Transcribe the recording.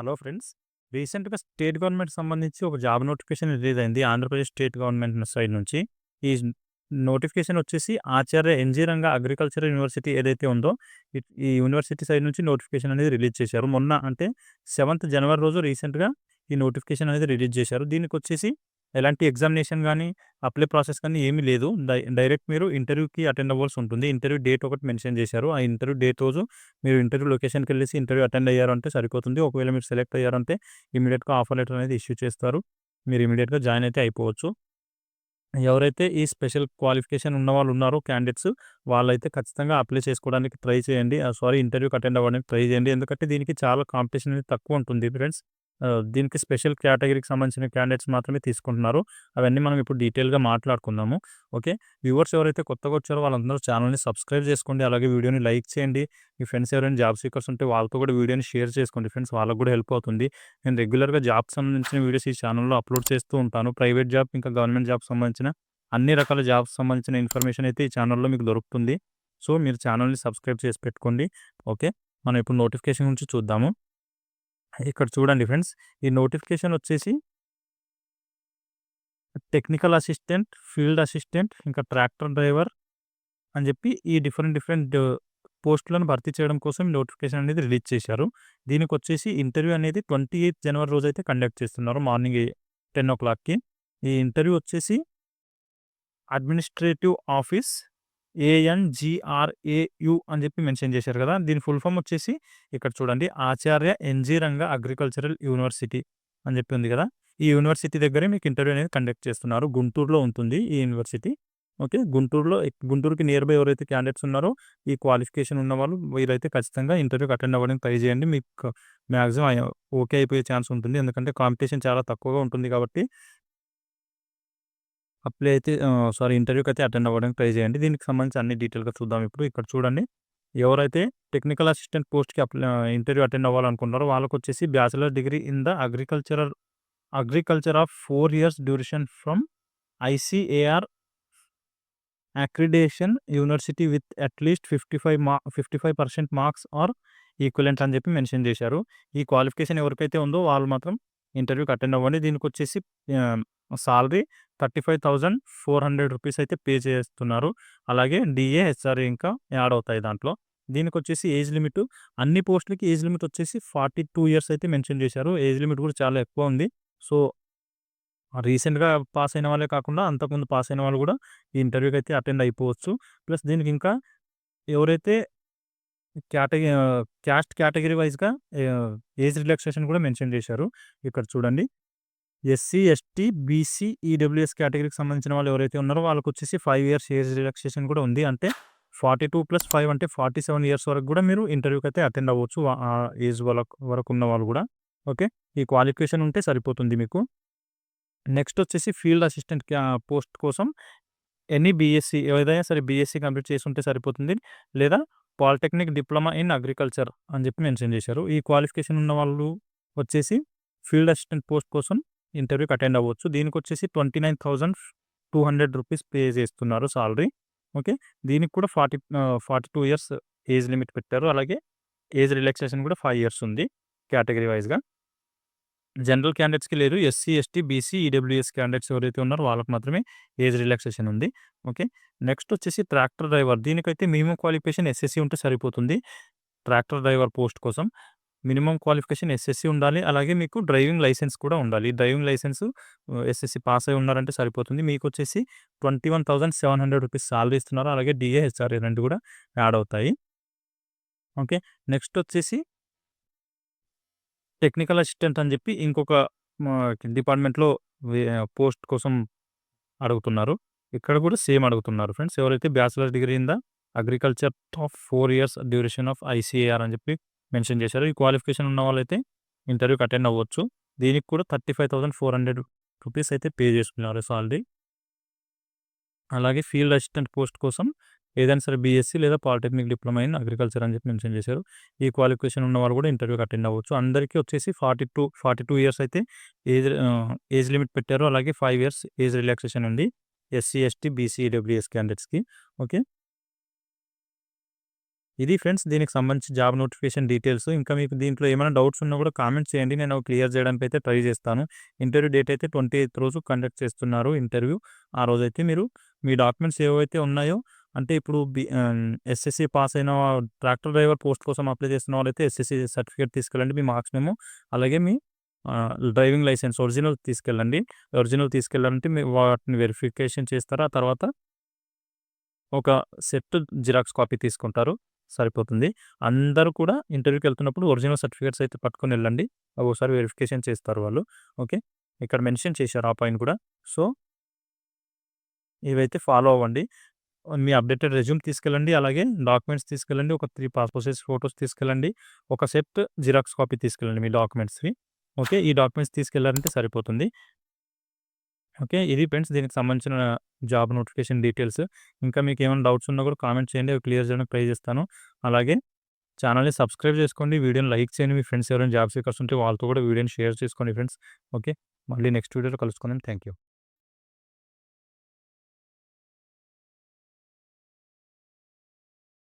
Hello friends. రీసెంట్‌గా state government సంబంధించి ఒక జాబ్ నోటిఫికేషన్ రిలీజ్ అయింది. ఆంధ్రప్రదేశ్ స్టేట్ గవర్నమెంట్ సైడ్ నుంచి. ఈ నోటిఫికేషన్ వచ్చేసి ఆచార్య ఎన్‌జీ రంగా అగ్రికల్చరల్ యూనివర్సిటీ ఏదైతే ఉందో, ఈ యూనివర్సిటీ సైడ్ నుంచి నోటిఫికేషన్ అనేది రిలీజ్ చేశారు. మొన్న అంటే 7థ్ జనవరి రోజు రీసెంట్‌గా ఈ నోటిఫికేషన్ అనేది రిలీజ్ చేశారు. దీనికొచ్చేసి ఎలాంటి ఎగ్జామినేషన్ గాని, అప్లై ప్రాసెస్ కానీ ఏమీ లేదు. డైరెక్ట్ మీరు ఇంటర్వ్యూకి అటెండ్ అవ్వాల్సి ఉంటుంది. ఇంటర్వ్యూ డేట్ ఒకటి మెన్షన్ చేశారు. ఆ ఇంటర్వ్యూ డేట్ రోజు మీరు ఇంటర్వ్యూ లొకేషన్‌కెళ్ళేసి ఇంటర్వ్యూ అటెండ్ అయ్యారంటే సరిపోతుంది. ఒకవేళ మీరు సెలెక్ట్ అయ్యారంటే ఇమ్మీడియేట్‌గా ఆఫర్ లెటర్ అనేది ఇష్యూ చేస్తారు. మీరు ఇమ్మీడియేట్‌గా జాయిన్ అయితే అయిపోవచ్చు. ఎవరైతే ఈ స్పెషల్ క్వాలిఫికేషన్ ఉన్నవాళ్ళు ఉన్నారో క్యాండిడేట్స్, వాళ్ళైతే ఖచ్చితంగా అప్లై చేసుకోవడానికి ట్రై చేయండి. ఇంటర్వ్యూకి అటెండ్ అవ్వడానికి ట్రై చేయండి. ఎందుకంటే దీనికి చాలా కాంపిటీషన్ అనేది తక్కువ ఉంటుంది ఫ్రెండ్స్. దీనికి స్పెషల్ కేటగిరీకి సంబంధించిన క్యాండిడేట్స్ మాత్రమే తీసుకుంటున్నారు. అవన్నీ మనం ఇప్పుడు డీటెయిల్‌గా మాట్లాడుకుందాము. ఓకే. వ్యూవర్స్ ఎవరైతే కొత్తగా వచ్చారో వాళ్ళందరూ ఛానెల్‌ని సబ్స్క్రైబ్ చేసుకోండి. అలాగే వీడియోని లైక్ చేయండి. మీ ఫ్రెండ్స్ ఎవరైనా జాబ్ సీకర్స్ ఉంటే వాళ్ళతో కూడా వీడియోని షేర్ చేసుకోండి ఫ్రెండ్స్. వాళ్ళకి కూడా హెల్ప్ అవుతుంది. నేను రెగ్యులర్‌గా జాబ్‌కి సంబంధించిన వీడియోస్ ఈ ఛానెల్‌లో అప్లోడ్ చేస్తూ ఉంటాను. ప్రైవేట్ జాబ్, ఇంకా గవర్నమెంట్ జాబ్‌కి సంబంధించిన అన్ని రకాల జాబ్స్ సంబంధించిన ఇన్ఫర్మేషన్ అయితే ఈ ఛానెల్‌లో మీకు దొరుకుతుంది. సో, మీరు ఛానెల్‌ని సబ్స్క్రైబ్ చేసి పెట్టుకోండి. ఓకే. మనం ఇప్పుడు నోటిఫికేషన్ గురించి చూద్దాము. ఇక్కడ చూడండి ఫ్రెండ్స్. ఈ నోటిఫికేషన్ వచ్చేసి టెక్నికల్ అసిస్టెంట్, ఫీల్డ్ అసిస్టెంట్, ఇంకా ట్రాక్టర్ డ్రైవర్ అని చెప్పి ఈ డిఫరెంట్ పోస్టులను భర్తీ చేయడం కోసం నోటిఫికేషన్ అనేది రిలీజ్ చేశారు. దీనికొచ్చేసి ఇంటర్వ్యూ అనేది 28 జనవరి రోజైతే కండక్ట్ చేస్తున్నారు. మార్నింగ్ 10:00కి. ఈ ఇంటర్వ్యూ వచ్చేసి అడ్మినిస్ట్రేటివ్ ఆఫీస్ ANGRAU అని చెప్పి మెన్షన్ చేశారు కదా! దీని ఫుల్ ఫామ్ వచ్చేసి ఇక్కడ చూడండి, ఆచార్య ఎన్‌జీ రంగా అగ్రికల్చరల్ యూనివర్సిటీ అని చెప్పి ఉంది కదా! ఈ యూనివర్సిటీ దగ్గరే మీకు ఇంటర్వ్యూ అనేది కండక్ట్ చేస్తున్నారు. గుంటూరులో ఉంటుంది ఈ యూనివర్సిటీ. ఓకే. గుంటూరుకి నియర్‌బై ఎవరైతే క్యాండిడేట్స్ ఉన్నారో, ఈ క్వాలిఫికేషన్ ఉన్నవాళ్ళు వీరైతే ఖచ్చితంగా ఇంటర్వ్యూకి అటెండ్ అవ్వడానికి ట్రై చేయండి. మీకు మాక్సిమం ఓకే అయిపోయే ఛాన్స్ ఉంటుంది. ఎందుకంటే కాంపిటీషన్ చాలా తక్కువగా ఉంటుంది కాబట్టి ఇంటర్వ్యూకైతే అటెండ్ అవ్వడానికి ట్రై చేయండి. దీనికి సంబంధించి అన్ని డీటెయిల్‌గా చూద్దాం ఇప్పుడు. ఇక్కడ చూడండి, ఎవరైతే టెక్నికల్ అసిస్టెంట్ పోస్ట్‌కి ఇంటర్వ్యూ అటెండ్ అవ్వాలనుకుంటున్నారో వాళ్ళకొచ్చేసి bachelor degree in the agriculture of 4 years duration from ICAR accreditation university with at least 55% marks or equivalent అని చెప్పి మెన్షన్ చేశారు. ఈ క్వాలిఫికేషన్ ఎవరికైతే ఉందో వాళ్ళు మాత్రం ఇంటర్వ్యూకి అటెండ్ అవ్వండి. దీనికొచ్చేసి సాలరీ 35,400 రూపీస్ అయితే పే చేస్తున్నారు. అలాగే DA, HRA ఇంకా యాడ్ అవుతాయి దాంట్లో. దీనికొచ్చేసి ఏజ్ లిమిట్, అన్ని పోస్టులకి ఏజ్ లిమిట్ వచ్చేసి 42 ఇయర్స్ అయితే మెన్షన్ చేశారు. ఏజ్ లిమిట్ కూడా చాలా ఎక్కువ ఉంది. సో, రీసెంట్‌గా పాస్ అయిన వాళ్ళే కాకుండా అంతకుముందు పాస్ అయిన వాళ్ళు కూడా ఈ ఇంటర్వ్యూకి అయితే అటెండ్ అయిపోవచ్చు. ప్లస్ దీనికి ఇంకా ఎవరైతే క్యాస్ట్ కేటగిరీ వైస్‌గా ఏజ్ రిలాక్సేషన్ కూడా మెన్షన్ చేశారు. ఇక్కడ చూడండి. ఎస్సీ, ఎస్టీ, బీసీ, ఈడబ్ల్యూఎస్ కేటగిరీకి సంబంధించిన వాళ్ళు ఎవరైతే ఉన్నారో వాళ్ళకొచ్చేసి 5 ఇయర్స్ ఏజ్ రిలాక్సేషన్ కూడా ఉంది. అంటే 42+5 అంటే 47 ఇయర్స్ వరకు కూడా మీరు ఇంటర్వ్యూకైతే అటెండ్ అవ్వచ్చు. ఆ ఏజ్ వరకు ఉన్న వాళ్ళు కూడా. ఓకే. ఈ క్వాలిఫికేషన్ ఉంటే సరిపోతుంది మీకు. నెక్స్ట్ వచ్చేసి ఫీల్డ్ అసిస్టెంట్ పోస్ట్ కోసం ఎనీ బీఎస్సీ, ఏదైనా సరే బీఎస్సీ కంప్లీట్ చేసుంటే సరిపోతుంది. లేదా పాలిటెక్నిక్ డిప్లొమా ఇన్ అగ్రికల్చర్ అని చెప్పి మెన్షన్ చేశారు. ఈ క్వాలిఫికేషన్ ఉన్న వాళ్ళు వచ్చేసి ఫీల్డ్ అసిస్టెంట్ పోస్ట్ కోసం ఇంటర్వ్యూకి అటెండ్ అవ్వచ్చు. దీనికొచ్చేసి 29,200 రూపీస్ పే చేస్తున్నారు సాలరీ. ఓకే. దీనికి కూడా 42 ఇయర్స్ ఏజ్ లిమిట్ పెట్టారు. అలాగే ఏజ్ రిలాక్సేషన్ కూడా 5 ఇయర్స్ ఉంది కేటగిరీ వైస్‌గా. జనరల్ క్యాండిడేట్స్‌కి లేదు. SC, ST, BC, EWS candidates ఎవరైతే ఉన్నారో వాళ్ళకి మాత్రమే ఏజ్ రిలాక్సేషన్ ఉంది. ఓకే. నెక్స్ట్ వచ్చేసి ట్రాక్టర్ డ్రైవర్. దీనికైతే మినిమమ్ క్వాలిఫికేషన్ ఎస్ఎస్సీ ఉంటే సరిపోతుంది. ట్రాక్టర్ డ్రైవర్ పోస్ట్ కోసం మినిమమ్ క్వాలిఫికేషన్ ఎస్ఎస్సీ ఉండాలి. అలాగే మీకు డ్రైవింగ్ లైసెన్స్ కూడా ఉండాలి. డ్రైవింగ్ లైసెన్స్ ఎస్ఎస్సీ పాస్ అయి ఉన్నారంటే సరిపోతుంది. మీకొచ్చేసి 21,700 రూపీస్ సాలరీ ఇస్తున్నారు. అలాగే DA, HRA 2 కూడా యాడ్ అవుతాయి. ఓకే. నెక్స్ట్ వచ్చేసి టెక్నికల్ అసిస్టెంట్ అని చెప్పి ఇంకొక డిపార్ట్మెంట్‌లో పోస్ట్ కోసం అడుగుతున్నారు. ఇక్కడ కూడా సేమ్ అడుగుతున్నారు ఫ్రెండ్స్. ఎవరైతే bachelor degree in the agriculture of 4 years duration of ICAR అని చెప్పి మెన్షన్ చేశారు. ఈ క్వాలిఫికేషన్ ఉన్న వాళ్ళైతే ఇంటర్వ్యూకి అటెండ్ అవ్వచ్చు. దీనికి కూడా 35,400 రూపీస్ అయితే పే చేసుకున్నారు సాలరీ. అలాగే ఫీల్డ్ అసిస్టెంట్ పోస్ట్ కోసం ఏదైనా సరే బీఎస్సీ లేదా పాలిటెక్నిక్ డిప్లొమా ఇన్ అగ్రికల్చర్ అని చెప్పి మెన్షన్ చేశారు. ఈ క్వాలిఫికేషన్ ఉన్నవాళ్ళు కూడా ఇంటర్వ్యూకి అటెండ్ అవ్వచ్చు. అందరికీ వచ్చేసి 42 ఇయర్స్ అయితే ఏజ్ లిమిట్ పెట్టారు. అలాగే 5 ఇయర్స్ ఏజ్ రిలాక్సేషన్ ఉంది. ఎస్సీ, ఎస్టీ, బీసీ, ఈడబ్ల్యూఎస్ క్యాండిడేట్స్‌కి. ఓకే. ఇది ఫ్రెండ్స్ దీనికి సంబంధించి జాబ్ నోటిఫికేషన్ డీటెయిల్స్. ఇంకా మీకు దీంట్లో ఏమైనా డౌట్స్ ఉన్నా కూడా కామెంట్ చేయండి. నేను అవి క్లియర్ చేయడానికైతే ట్రై చేస్తాను. ఇంటర్వ్యూ డేట్ అయితే 28th రోజు కండక్ట్ చేస్తున్నారు ఇంటర్వ్యూ. ఆ రోజైతే మీరు మీ డాక్యుమెంట్స్ ఏవైతే ఉన్నాయో అంటే ఇప్పుడు ఎస్ఎస్సీ పాస్ అయిన ట్రాక్టర్ డ్రైవర్ పోస్ట్ కోసం అప్లై చేస్తున్న వాళ్ళైతే ఎస్ఎస్సీ సర్టిఫికేట్ తీసుకెళ్ళండి మీ మార్క్స్ మెమో. అలాగే మీ డ్రైవింగ్ లైసెన్స్ ఒరిజినల్ తీసుకెళ్ళండి. ఒరిజినల్ తీసుకెళ్ళాలంటే మీరు వాటిని వెరిఫికేషన్ చేస్తారు. ఆ తర్వాత ఒక సెట్ జిరాక్స్ కాపీ తీసుకుంటారు. సరిపోతుంది. అందరూ కూడా ఇంటర్వ్యూకి వెళ్తున్నప్పుడు ఒరిజినల్ సర్టిఫికేట్స్ అయితే పట్టుకొని వెళ్ళండి. అవి ఒకసారి వెరిఫికేషన్ చేస్తారు వాళ్ళు. ఓకే. ఇక్కడ మెన్షన్ చేశారు ఆ పాయింట్ కూడా. సో, ఇవైతే ఫాలో అవ్వండి. మీ అప్డేటెడ్ రెజ్యూమ్ తీసుకెళ్ళండి. అలాగే డాక్యుమెంట్స్ తీసుకెళ్ళండి. ఒక 3 పాస్‌పోర్ట్ సైజ్ ఫోటోస్ తీసుకెళ్ళండి. ఒక సెట్ జిరాక్స్ కాపీ తీసుకెళ్ళండి మీ డాక్యుమెంట్స్‌వి. ఓకే. ఈ డాక్యుమెంట్స్ తీసుకెళ్లారంటే సరిపోతుంది. ఓకే. ఇది ఫ్రెండ్స్ దీనికి సంబంధించిన జాబ్ నోటిఫికేషన్ డీటెయిల్స్. ఇంకా మీకేమైనా డౌట్స్ ఉన్నా కూడా కామెంట్ చేయండి. అవి క్లియర్ చేయడానికి ట్రై చేస్తాను. అలాగే ఛానల్‌ని సబ్స్క్రైబ్ చేసుకోండి. వీడియోని లైక్ చేయండి. మీ ఫ్రెండ్స్ ఎవరైనా జాబ్ సీకర్స్ ఉంటే వాళ్ళతో కూడా వీడియోని షేర్ చేసుకోండి ఫ్రెండ్స్. ఓకే. మళ్ళీ నెక్స్ట్ వీడియోలో కలుసుకుందాం. Thank you.